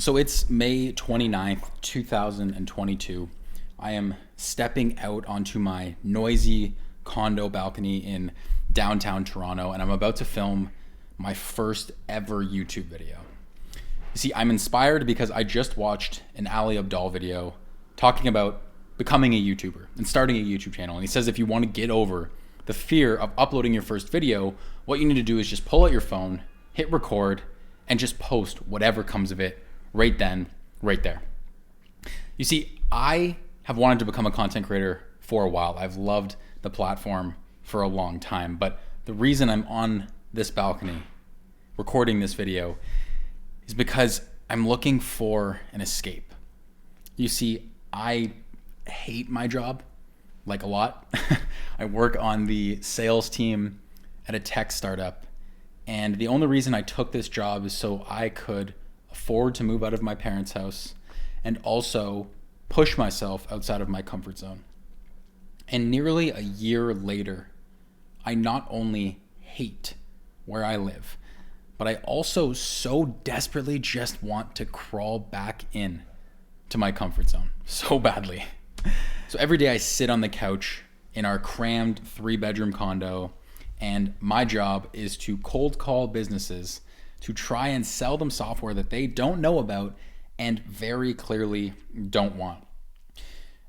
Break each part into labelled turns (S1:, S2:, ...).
S1: So it's May 29th, 2022. I am stepping out onto my noisy condo balcony in downtown Toronto, and I'm about to film my first ever YouTube video. You see, I'm inspired because I just watched an Ali Abdaal video talking about becoming a YouTuber and starting a YouTube channel. And he says if you want to get over the fear of uploading your first video, what you need to do is just pull out your phone, hit record, and just post whatever comes of it right then, right there. You see, I have wanted to become a content creator for a while. I've loved the platform for a long time, but the reason I'm on this balcony recording this video is because I'm looking for an escape. You see, I hate my job, like a lot. I work on the sales team at a tech startup, and the only reason I took this job is so I could afford to move out of my parents' house and also push myself outside of my comfort zone. And nearly a year later, I not only hate where I live, but I also so desperately just want to crawl back in to my comfort zone so badly. So every day I sit on the couch in our crammed 3-bedroom condo, and my job is to cold call businesses to try and sell them software that they don't know about and very clearly don't want.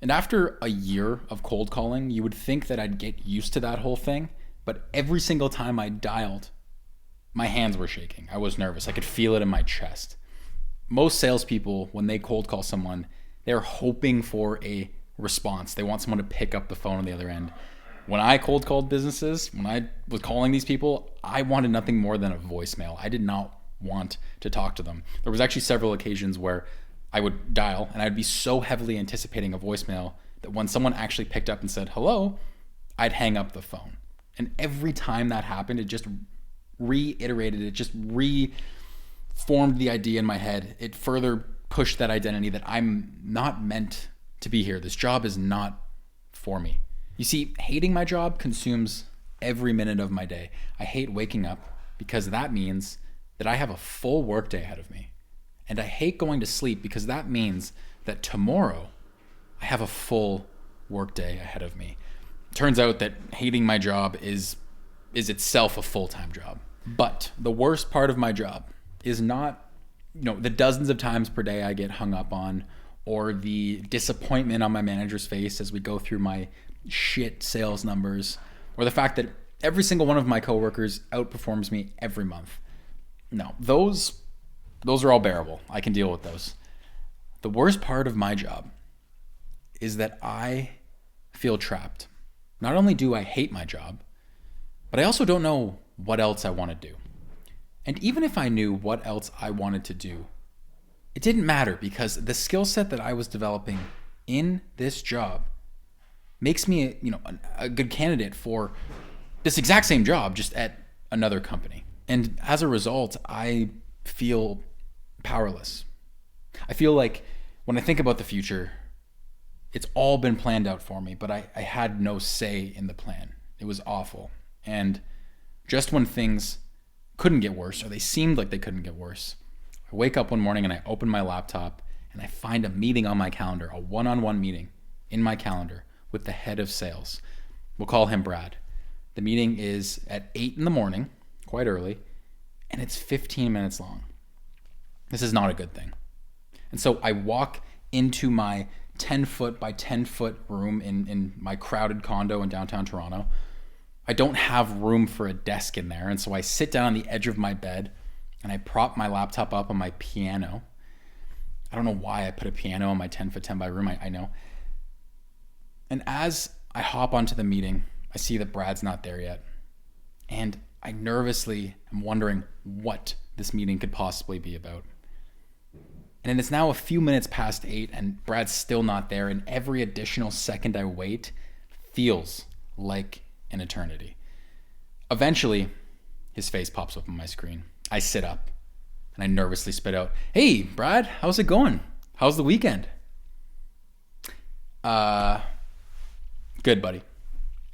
S1: And after a year of cold calling, you would think that I'd get used to that whole thing, but every single time I dialed, my hands were shaking. I was nervous. I could feel it in my chest. Most salespeople, when they cold call someone, they're hoping for a response. They want someone to pick up the phone on the other end. When I cold called businesses, when I was calling these people, I wanted nothing more than a voicemail. I did not want to talk to them. There was actually several occasions where I would dial and I'd be so heavily anticipating a voicemail that when someone actually picked up and said hello, I'd hang up the phone. And every time that happened, it just reiterated, it just reformed the idea in my head. It further pushed that identity that I'm not meant to be here. This job is not for me. You see, hating my job consumes every minute of my day. I hate waking up because that means that I have a full workday ahead of me. And I hate going to sleep because that means that tomorrow I have a full workday ahead of me. Turns out that hating my job is itself a full-time job. But the worst part of my job is not, the dozens of times per day I get hung up on, or the disappointment on my manager's face as we go through my shit sales numbers, or the fact that every single one of my coworkers outperforms me every month. No, those are all bearable. I can deal with those. The worst part of my job is that I feel trapped. Not only do I hate my job, but I also don't know what else I want to do. And even if I knew what else I wanted to do, it didn't matter because the skill set that I was developing in this job makes me, a good candidate for this exact same job, just at another company. And as a result, I feel powerless. I feel like when I think about the future, it's all been planned out for me, but I had no say in the plan. It was awful. And just when things couldn't get worse, or they seemed like they couldn't get worse, I wake up one morning and I open my laptop and I find a meeting on my calendar, a one-on-one meeting in my calendar with the head of sales. We'll call him Brad. The meeting is at 8 in the morning, quite early, and it's 15 minutes long. This is not a good thing. And so I walk into my 10-foot by 10-foot room in my crowded condo in downtown Toronto. I don't have room for a desk in there, and so I sit down on the edge of my bed and I prop my laptop up on my piano. I don't know why I put a piano on my 10-foot 10 by room, I know. And as I hop onto the meeting, I see that Brad's not there yet. And I nervously am wondering what this meeting could possibly be about. And it's now a few minutes past 8 and Brad's still not there, and every additional second I wait feels like an eternity. Eventually, his face pops up on my screen. I sit up and I nervously spit out, "Hey, Brad, how's it going? How's the weekend?" Good, buddy,"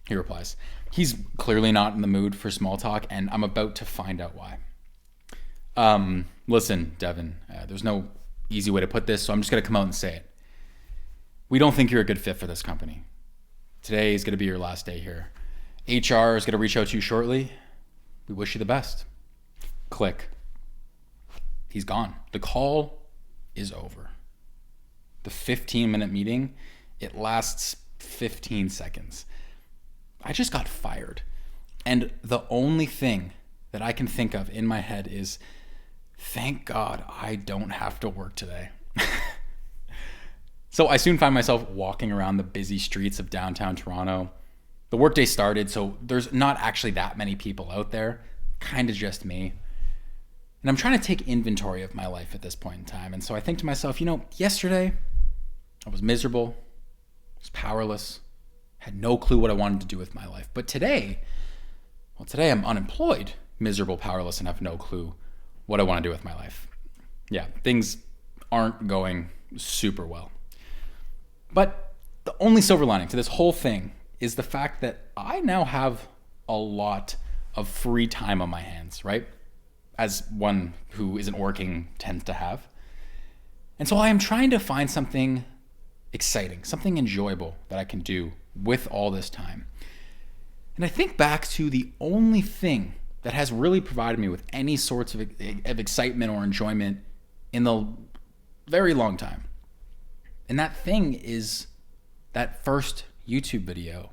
S1: he replies. He's clearly not in the mood for small talk, and I'm about to find out why. Listen, Devin, there's no easy way to put this, so I'm just going to come out and say it. We don't think you're a good fit for this company. Today is going to be your last day here. HR is going to reach out to you shortly. We wish you the best. Click. He's gone. The call is over. The 15-minute meeting, it lasts 15 seconds. I just got fired. And the only thing that I can think of in my head is, thank God I don't have to work today. So I soon find myself walking around the busy streets of downtown Toronto. The workday started, so there's not actually that many people out there, kind of just me. And I'm trying to take inventory of my life at this point in time. And so I think to myself, yesterday I was miserable, I was powerless, had no clue what I wanted to do with my life. But today I'm unemployed, miserable, powerless, and have no clue what I want to do with my life. Yeah, things aren't going super well. But the only silver lining to this whole thing is the fact that I now have a lot of free time on my hands, right? As one who isn't working tends to have. And so I am trying to find something exciting, something enjoyable that I can do with all this time. And I think back to the only thing that has really provided me with any sorts of excitement or enjoyment in the very long time. And that thing is that first YouTube video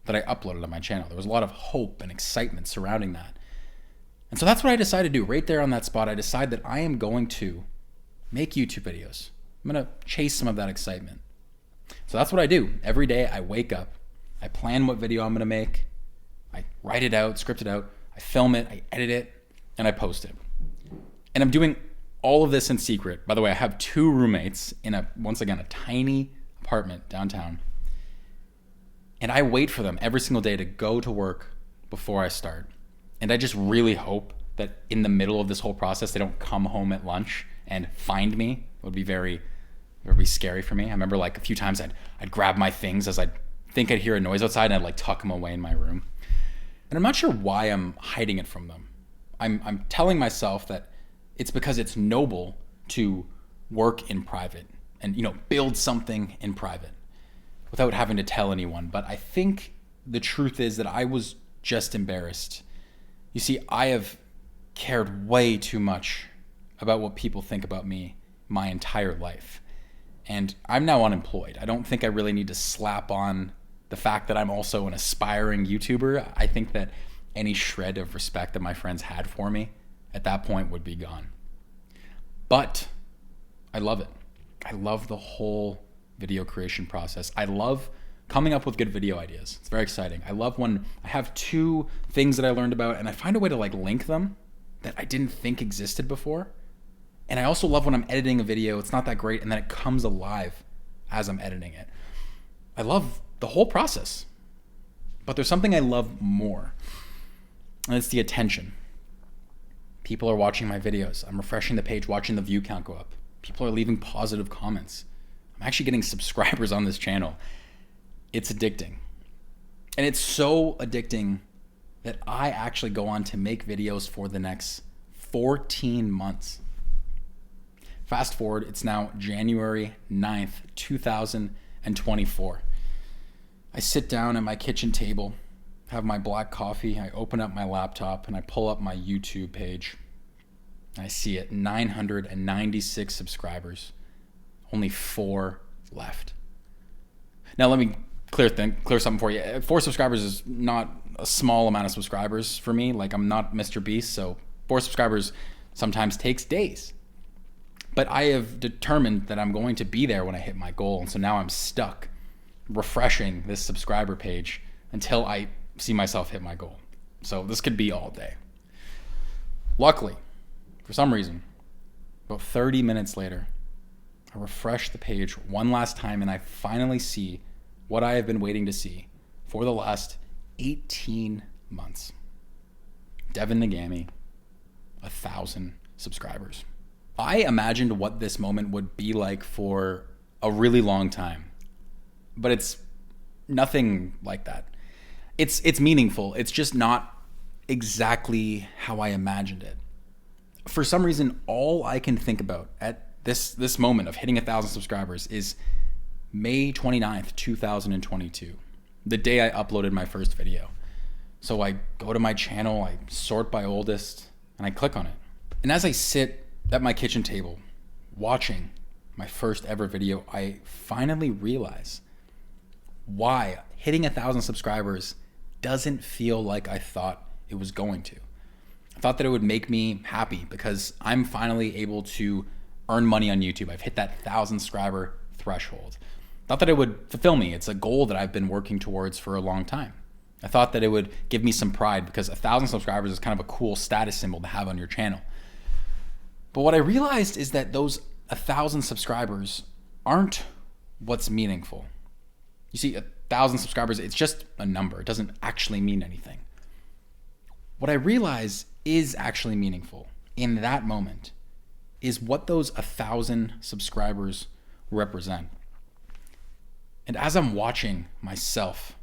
S1: that I uploaded on my channel. There was a lot of hope and excitement surrounding that. And so that's what I decided to do right there on that spot. I decided that I am going to make YouTube videos. I'm going to chase some of that excitement. So that's what I do. Every day I wake up, I plan what video I'm going to make, I write it out, script it out, I film it, I edit it, and I post it. And I'm doing all of this in secret. By the way, I have 2 roommates in once again, a tiny apartment downtown. And I wait for them every single day to go to work before I start. And I just really hope that in the middle of this whole process, they don't come home at lunch and find me. It would be very, very scary for me. I remember like a few times I'd grab my things as I'd think I'd hear a noise outside and I'd like tuck them away in my room. And I'm not sure why I'm hiding it from them. I'm telling myself that it's because it's noble to work in private and, build something in private without having to tell anyone. But I think the truth is that I was just embarrassed. You see, I have cared way too much about what people think about me my entire life. And I'm now unemployed. I don't think I really need to slap on the fact that I'm also an aspiring YouTuber. I think that any shred of respect that my friends had for me at that point would be gone. But I love it. I love the whole video creation process. I love coming up with good video ideas. It's very exciting. I love when I have 2 things that I learned about and I find a way to link them that I didn't think existed before. And I also love when I'm editing a video, it's not that great, and then it comes alive as I'm editing it. I love the whole process. But there's something I love more, and it's the attention. People are watching my videos. I'm refreshing the page, watching the view count go up. People are leaving positive comments. I'm actually getting subscribers on this channel. It's addicting. And it's so addicting that I actually go on to make videos for the next 14 months. Fast forward, it's now January 9th, 2024. I sit down at my kitchen table, have my black coffee, I open up my laptop, and I pull up my YouTube page. I see it, 996 subscribers, only 4 left. Now let me clear something for you. 4 subscribers is not a small amount of subscribers for me. I'm not Mr. Beast, so 4 subscribers sometimes takes days. But I have determined that I'm going to be there when I hit my goal, and so now I'm stuck refreshing this subscriber page until I see myself hit my goal. So this could be all day. Luckily, for some reason, about 30 minutes later, I refresh the page one last time and I finally see what I have been waiting to see for the last 18 months. Devin Nagami, 1,000 subscribers. I imagined what this moment would be like for a really long time, but it's nothing like that. It's meaningful. It's just not exactly how I imagined it. For some reason, all I can think about at this moment of hitting 1,000 subscribers is May 29th, 2022, the day I uploaded my first video. So I go to my channel, I sort by oldest, and I click on it. And as I sit at my kitchen table watching my first ever video, I finally realize why hitting 1,000 subscribers doesn't feel like I thought it was going to. I thought that it would make me happy because I'm finally able to earn money on YouTube. I've hit that 1,000 subscriber threshold. I thought that it would fulfill me. It's a goal that I've been working towards for a long time. I thought that it would give me some pride because 1,000 subscribers is kind of a cool status symbol to have on your channel. But what I realized is that those 1,000 subscribers aren't what's meaningful. You see, 1,000 subscribers, it's just a number. It doesn't actually mean anything. What I realize is actually meaningful in that moment is what those 1,000 subscribers represent. And as I'm watching myself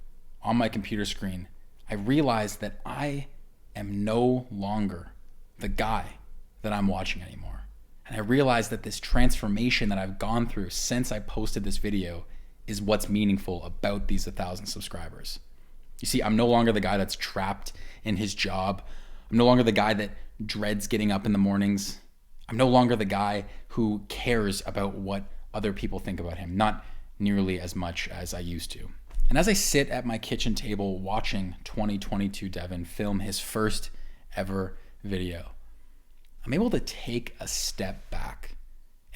S1: on my computer screen, I realize that I am no longer the guy that I'm watching anymore. And I realize that this transformation that I've gone through since I posted this video is what's meaningful about these 1,000 subscribers. You see, I'm no longer the guy that's trapped in his job. I'm no longer the guy that dreads getting up in the mornings. I'm no longer the guy who cares about what other people think about him, not nearly as much as I used to. And as I sit at my kitchen table watching 2022 Devin film his first ever video, I'm able to take a step back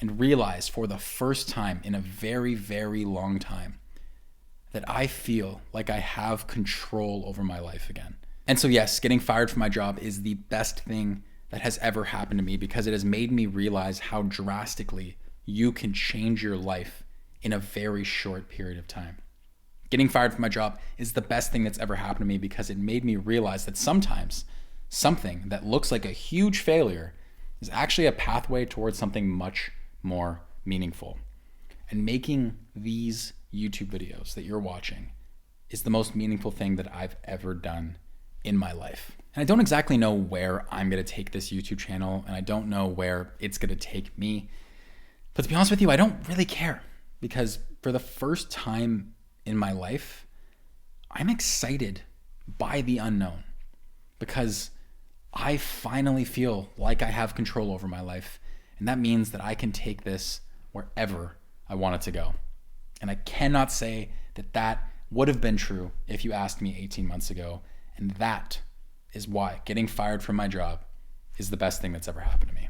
S1: and realize for the first time in a very, very long time that I feel like I have control over my life again. And so yes, getting fired from my job is the best thing that has ever happened to me because it has made me realize how drastically you can change your life in a very short period of time. Getting fired from my job is the best thing that's ever happened to me because it made me realize that sometimes something that looks like a huge failure is actually a pathway towards something much more meaningful. And making these YouTube videos that you're watching is the most meaningful thing that I've ever done in my life. And I don't exactly know where I'm gonna take this YouTube channel, and I don't know where it's gonna take me. But to be honest with you, I don't really care because for the first time in my life, I'm excited by the unknown because I finally feel like I have control over my life. And that means that I can take this wherever I want it to go. And I cannot say that that would have been true if you asked me 18 months ago. And that is why getting fired from my job is the best thing that's ever happened to me.